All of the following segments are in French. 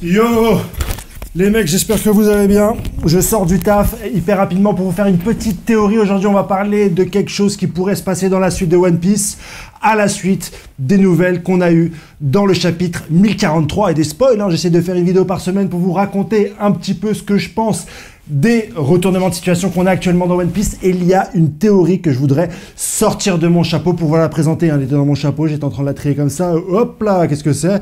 Yo les mecs, j'espère que vous allez bien. Je sors du taf hyper rapidement pour vous faire une petite théorie. Aujourd'hui, on va parler de quelque chose qui pourrait se passer dans la suite de One Piece, à la suite des nouvelles qu'on a eues dans le chapitre 1043 et des spoils. J'essaie de faire une vidéo par semaine pour vous raconter un petit peu ce que je pense des retournements de situation qu'on a actuellement dans One Piece. Et il y a une théorie que je voudrais sortir de mon chapeau pour vous la présenter. Elle était dans mon chapeau, j'étais en train de la trier comme ça. Hop là, qu'est-ce que c'est?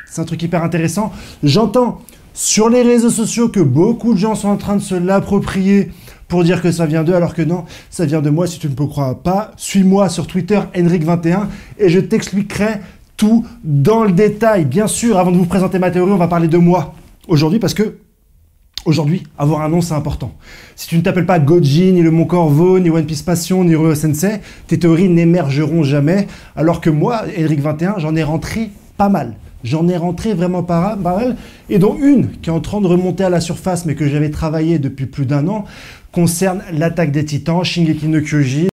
C'est un truc hyper intéressant. J'entends sur les réseaux sociaux que beaucoup de gens sont en train de se l'approprier pour dire que ça vient d'eux, alors que non, ça vient de moi. Si tu ne peux croire pas, suis-moi sur Twitter, Henrik21, et je t'expliquerai tout dans le détail. Bien sûr, avant de vous présenter ma théorie, on va parler de moi aujourd'hui, parce que aujourd'hui, avoir un nom, c'est important. Si tu ne t'appelles pas Goji, ni le Mont Corvo, ni One Piece Passion, ni Ryo Sensei, tes théories n'émergeront jamais, alors que moi, Henrik21, j'en ai rentré pas mal. J'en ai rentré vraiment pas mal, et dont une qui est en train de remonter à la surface, mais que j'avais travaillé depuis plus d'1 an, concerne l'attaque des Titans, Shingeki no Kyojin.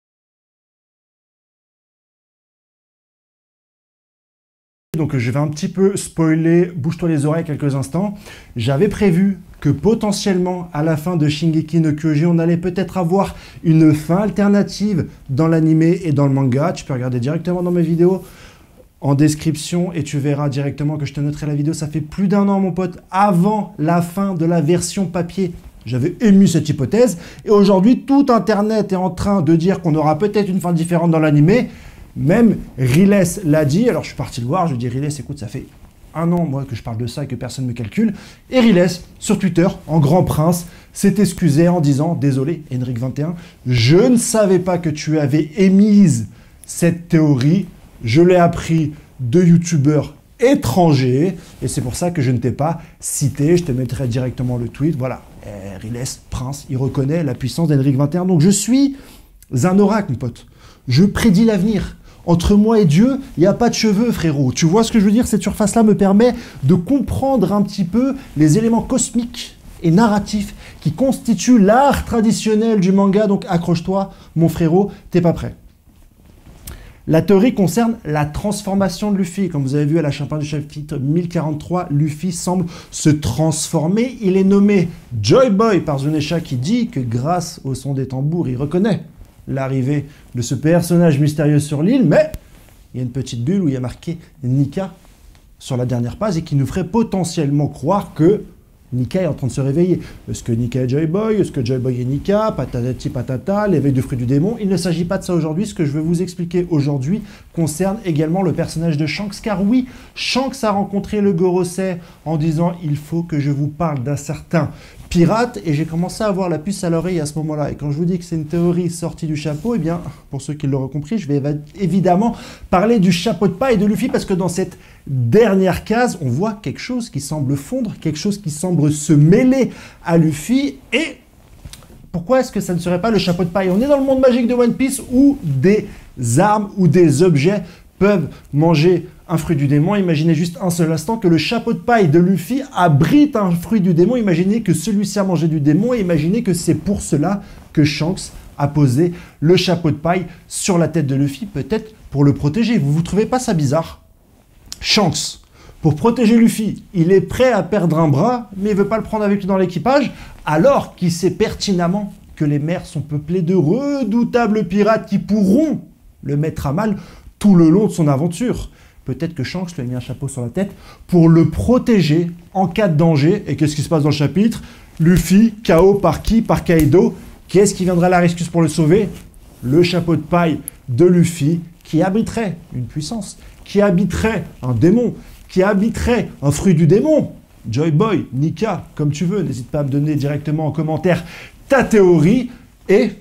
Donc je vais un petit peu spoiler, bouge-toi les oreilles quelques instants. J'avais prévu que potentiellement, à la fin de Shingeki no Kyojin, on allait peut-être avoir une fin alternative dans l'animé et dans le manga. Tu peux regarder directement dans mes vidéos en description et tu verras directement que je te noterai la vidéo. Ça fait plus d'1 an, mon pote, avant la fin de la version papier. J'avais émis cette hypothèse et aujourd'hui, tout Internet est en train de dire qu'on aura peut-être une fin différente dans l'animé. Même Riles l'a dit. Alors je suis parti le voir, je lui dis Riles, écoute, ça fait 1 an moi que je parle de ça et que personne ne me calcule. Et Riles, sur Twitter, en grand prince, s'est excusé en disant « Désolé, Henrik21, je ne savais pas que tu avais émise cette théorie. Je l'ai appris de youtubeurs étrangers et c'est pour ça que je ne t'ai pas cité. Je te mettrai directement le tweet. Voilà, Riles, prince, il reconnaît la puissance d'Henrik21. Donc je suis un oracle, mon pote. Je prédis l'avenir. Entre moi et Dieu, il n'y a pas de cheveux, frérot. Tu vois ce que je veux dire? Cette surface-là me permet de comprendre un petit peu les éléments cosmiques et narratifs qui constituent l'art traditionnel du manga. Donc accroche-toi, mon frérot, t'es pas prêt. La théorie concerne la transformation de Luffy. Comme vous avez vu à la fin du chapitre 1043, Luffy semble se transformer. Il est nommé Joy Boy par Zunisha qui dit que grâce au son des tambours, il reconnaît l'arrivée de ce personnage mystérieux sur l'île. Mais il y a une petite bulle où il y a marqué Nika sur la dernière page et qui nous ferait potentiellement croire que Nika est en train de se réveiller. Est-ce que Nika est Joy Boy? Est-ce que Joy Boy est Nika? Patati patata, l'éveil du fruit du démon. Il ne s'agit pas de ça aujourd'hui. Ce que je veux vous expliquer aujourd'hui concerne également le personnage de Shanks. Car oui, Shanks a rencontré le Gorosei en disant « Il faut que je vous parle d'un certain pirate ». Et j'ai commencé à avoir la puce à l'oreille à ce moment-là. Et quand je vous dis que c'est une théorie sortie du chapeau, eh bien, pour ceux qui l'auraient compris, je vais évidemment parler du chapeau de paille de Luffy parce que dans cette dernière case, on voit quelque chose qui semble fondre, quelque chose qui semble se mêler à Luffy. Et pourquoi est-ce que ça ne serait pas le chapeau de paille? On est dans le monde magique de One Piece où des armes ou des objets peuvent manger un fruit du démon. Imaginez juste un seul instant que le chapeau de paille de Luffy abrite un fruit du démon. Imaginez que celui-ci a mangé du démon et imaginez que c'est pour cela que Shanks a posé le chapeau de paille sur la tête de Luffy, peut-être pour le protéger. Vous ne trouvez pas ça bizarre? Shanks, pour protéger Luffy, il est prêt à perdre un bras, mais il ne veut pas le prendre avec lui dans l'équipage, alors qu'il sait pertinemment que les mers sont peuplées de redoutables pirates qui pourront le mettre à mal tout le long de son aventure. Peut-être que Shanks lui a mis un chapeau sur la tête pour le protéger en cas de danger. Et qu'est-ce qui se passe dans le chapitre? Luffy, KO par qui? Par Kaido. Qu'est-ce qui viendra à la rescousse pour le sauver? Le chapeau de paille de Luffy qui abriterait une puissance, qui habiterait un démon, qui habiterait un fruit du démon. Joy Boy, Nika, comme tu veux, n'hésite pas à me donner directement en commentaire ta théorie et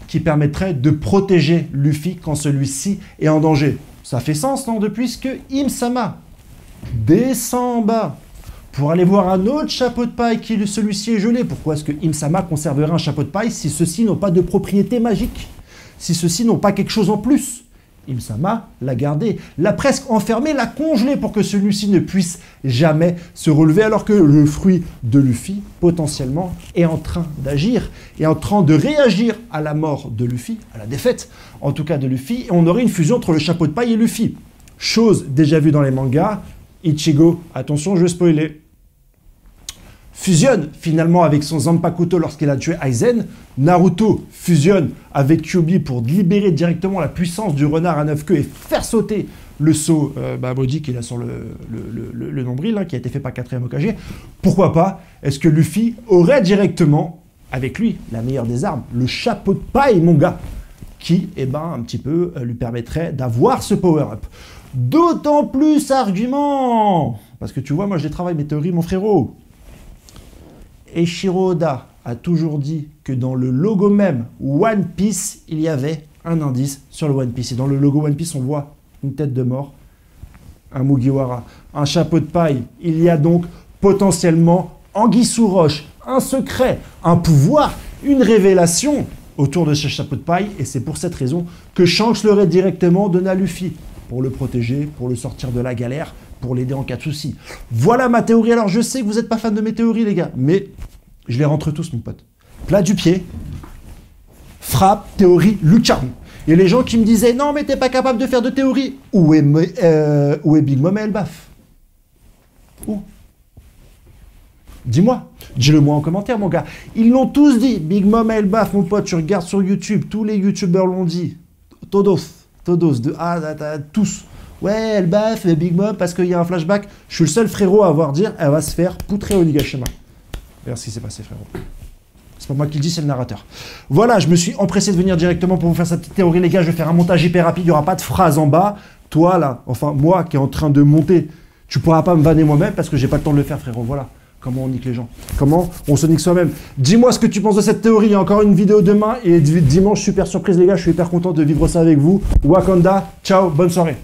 qui permettrait de protéger Luffy quand celui-ci est en danger. Ça fait sens, non? Depuis que Im-sama descend en bas pour aller voir un autre chapeau de paille qui celui-ci est gelé. Pourquoi est-ce que Im-sama conserverait un chapeau de paille si ceux-ci n'ont pas de propriété magique? Si ceux-ci n'ont pas quelque chose en plus? Im-sama l'a gardé, l'a presque enfermé, l'a congelé pour que celui-ci ne puisse jamais se relever, alors que le fruit de Luffy, potentiellement, est en train d'agir, est en train de réagir à la mort de Luffy, à la défaite, en tout cas de Luffy, et on aurait une fusion entre le chapeau de paille et Luffy. Chose déjà vue dans les mangas. Ichigo, attention, je vais spoiler. fusionne finalement avec son Zanpakuto lorsqu'il a tué Aizen. Naruto fusionne avec Kyuubi pour libérer directement la puissance du renard à 9 queues et faire sauter le saut maudit qu'il a sur le nombril, hein, qui a été fait par 4ème Hokage. Pourquoi pas? Est-ce que Luffy aurait directement, avec lui, la meilleure des armes, le chapeau de paille, mon gars, qui, un petit peu, lui permettrait d'avoir ce power-up. D'autant plus argument, parce que tu vois, moi je les travaille mes théories, mon frérot. Eiichiro Oda a toujours dit que dans le logo même One Piece, il y avait un indice sur le One Piece. Et dans le logo One Piece, on voit une tête de mort, un Mugiwara, un chapeau de paille. Il y a donc potentiellement anguille sous roche, un secret, un pouvoir, une révélation autour de ce chapeau de paille. Et c'est pour cette raison que Shanks l'aurait directement donné à Luffy, pour le protéger, pour le sortir de la galère, pour l'aider en cas de souci. Voilà ma théorie. Alors je sais que vous n'êtes pas fan de mes théories, les gars, mais je les rentre tous, mon pote. Plat du pied, frappe, théorie, lucarne. Et les gens qui me disaient, non mais t'es pas capable de faire de théorie. Où est Big Mom et Elbaf? Où? Dis-moi, dis-le moi en commentaire, mon gars. Ils l'ont tous dit. Big Mom et Elbaf, mon pote, tu regardes sur YouTube, tous les youtubeurs l'ont dit. Todos, de A, tous. Ouais, Elbaf, Big Mom, parce qu'il y a un flashback. Je suis le seul frérot à avoir dire, elle va se faire poutrer au Nigashima. Regarde ce qui s'est passé, frérot. C'est pas moi qui le dis, c'est le narrateur. Voilà, je me suis empressé de venir directement pour vous faire cette petite théorie, les gars. Je vais faire un montage hyper rapide, il n'y aura pas de phrase en bas. Toi, là, enfin, moi qui est en train de monter, tu pourras pas me vanner moi-même parce que j'ai pas le temps de le faire, frérot. Voilà. Comment on nique les gens. Comment on se nique soi-même. Dis-moi ce que tu penses de cette théorie. Il y a encore une vidéo demain et dimanche, super surprise, les gars. Je suis hyper content de vivre ça avec vous. Wakanda, ciao, bonne soirée.